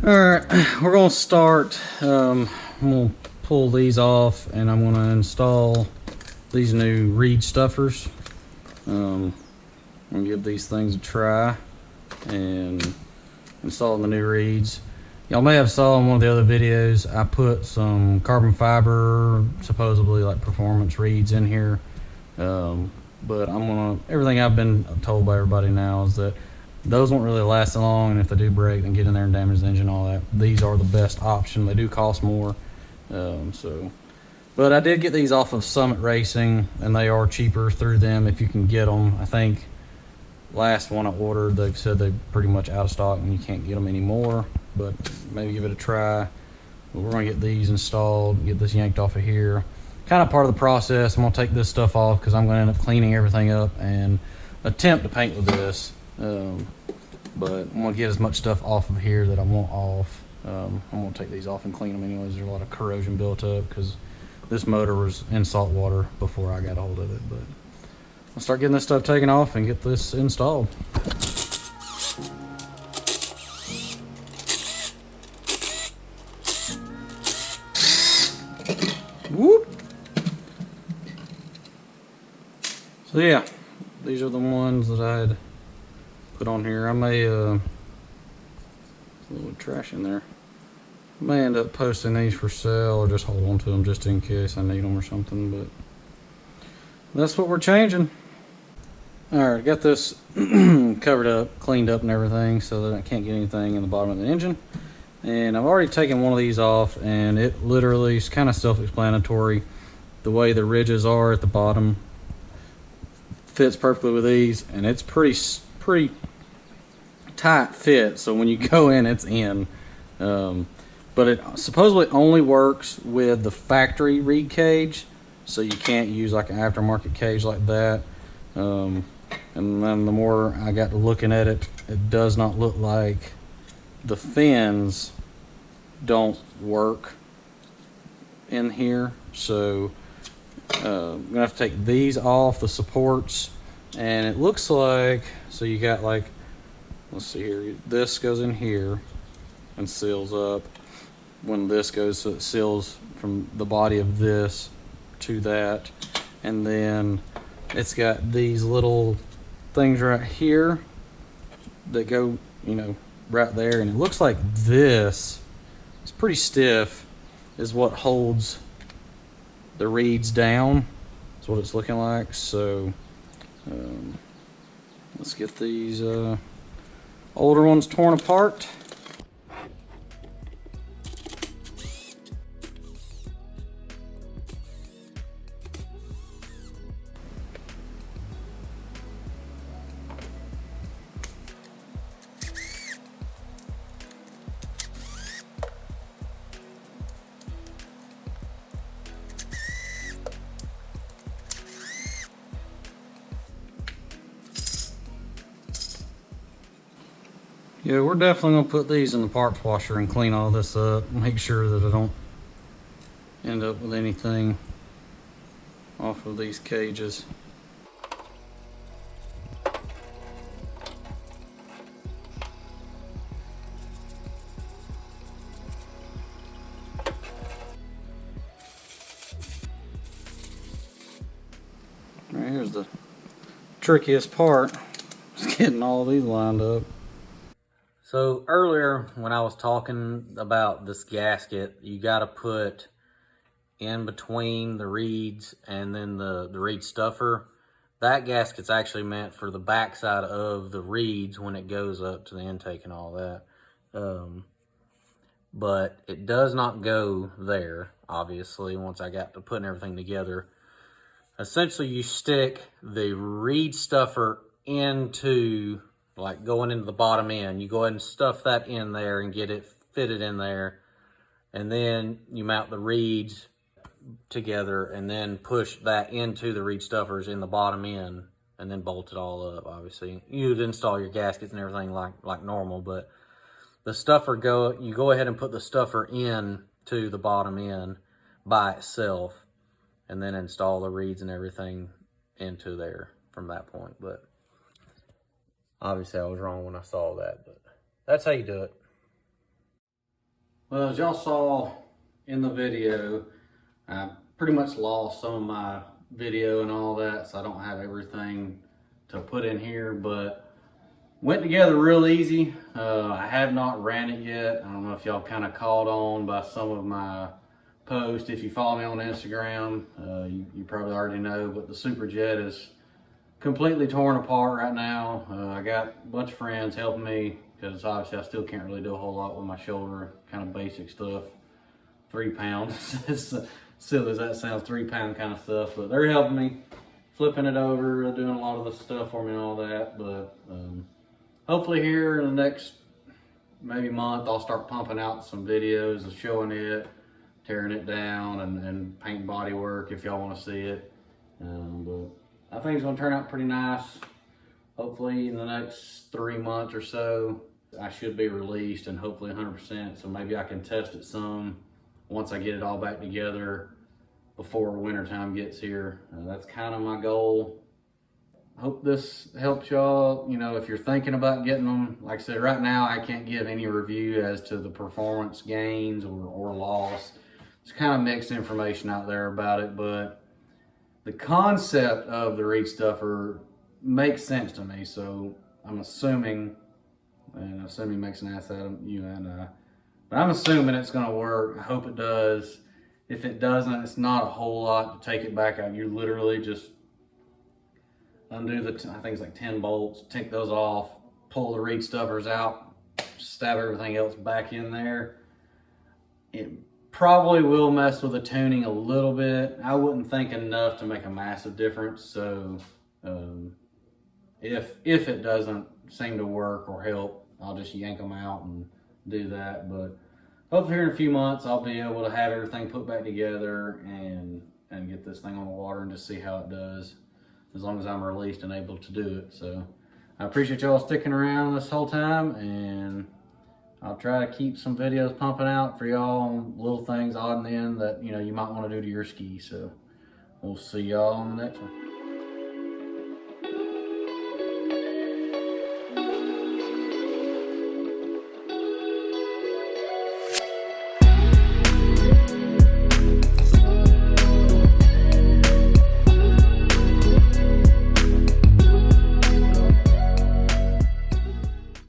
Alright, we're going to start. I'm going to pull these off and I'm going to install these new reed stuffers. I'm going to give these things a try and install the new reeds. Y'all may have saw in one of the other videos I put some carbon fiber, supposedly like performance reeds in here. But everything I've been told by everybody now is that those won't really last long, and if they do break and get in there and damage the engine, all that, these are the best option. They do cost more. But I did get these off of Summit Racing, and they are cheaper through them if you can get them. I think last one I ordered, they said they're pretty much out of stock and you can't get them anymore, but maybe give it a try. But we're gonna get these installed, get this yanked off of here. Kind of part of the process. I'm gonna take this stuff off because I'm gonna end up cleaning everything up and attempt to paint with this. But I'm gonna get as much stuff off of here that I want off. I'm gonna take these off and clean them anyways. There's a lot of corrosion built up because this motor was in salt water before I got a hold of it. But I'll start getting this stuff taken off and get this installed. Whoop. So yeah, these are the ones that I had put on here. I may a little trash in there. I may end up posting these for sale or just hold on to them just in case I need them or something, but that's what we're changing. Alright, got this covered up, cleaned up and everything so that I can't get anything in the bottom of the engine. And I've already taken one of these off, and it literally is kind of self-explanatory. The way the ridges are at the bottom fits perfectly with these, and it's pretty tight fit, so when you go in, it's in. But it supposedly only works with the factory reed cage, so you can't use like an aftermarket cage like that. And then the more I got to looking at it, it does not look like the fins don't work in here. So I'm gonna have to take these off the supports, and it looks like, so you got like, let's see here, this goes in here and seals up. When this goes, so it seals from the body of this to that, and then it's got these little things right here that go, you know, right there, and it looks like this is pretty stiff, is what holds the reeds down. That's what it's looking like. So let's get these older ones torn apart. Yeah, we're definitely gonna put these in the parts washer and clean all this up. Make sure that I don't end up with anything off of these cages. All right, here's the trickiest part, is getting all these lined up. So earlier when I was talking about this gasket, you got to put in between the reeds and then the reed stuffer. That gasket's actually meant for the backside of the reeds when it goes up to the intake and all that. But it does not go there, obviously, once I got to putting everything together. Essentially, you stick the reed stuffer into, like going into the bottom end, you go ahead and stuff that in there and get it fitted in there, and then you mount the reeds together and then push that into the reed stuffers in the bottom end and then bolt it all up. Obviously you'd install your gaskets and everything like normal, but the stuffer you go ahead and put the stuffer in to the bottom end by itself and then install the reeds and everything into there from that point. But obviously I was wrong when I saw that, but that's how you do it. Well, as y'all saw in the video, I pretty much lost some of my video and all that, so I don't have everything to put in here, but went together real easy. I have not ran it yet. I don't know if y'all kind of caught on by some of my posts. If you follow me on Instagram, you probably already know, but the Superjet is completely torn apart right now. I got a bunch of friends helping me because obviously I still can't really do a whole lot with my shoulder, kind of basic stuff. 3 pounds, as silly as that sounds, 3 pound kind of stuff, but they're helping me, flipping it over, doing a lot of the stuff for me and all that. But hopefully here in the next maybe month, I'll start pumping out some videos of showing it, tearing it down, and paint body work if y'all want to see it. But I think it's going to turn out pretty nice. Hopefully in the next 3 months or so, I should be released and hopefully 100%. So maybe I can test it some once I get it all back together before wintertime gets here. That's kind of my goal. I hope this helps y'all. You know, if you're thinking about getting them, like I said, right now I can't give any review as to the performance gains or loss. It's kind of mixed information out there about it, but the concept of the reed stuffer makes sense to me. So I'm assuming, and assuming makes an ass out of you and I, but I'm assuming it's gonna work. I hope it does. If it doesn't, it's not a whole lot to take it back out. You literally just undo the, I think it's like 10 bolts, take those off, pull the reed stuffers out, stab everything else back in there. It probably will mess with the tuning a little bit. I wouldn't think enough to make a massive difference. So if it doesn't seem to work or help, I'll just yank them out and do that. But hopefully here in a few months I'll be able to have everything put back together and get this thing on the water and just see how it does, as long as I'm released and able to do it. So I appreciate y'all sticking around this whole time, and I'll try to keep some videos pumping out for y'all on little things odd and end that you might want to do to your ski. So we'll see y'all on the next one.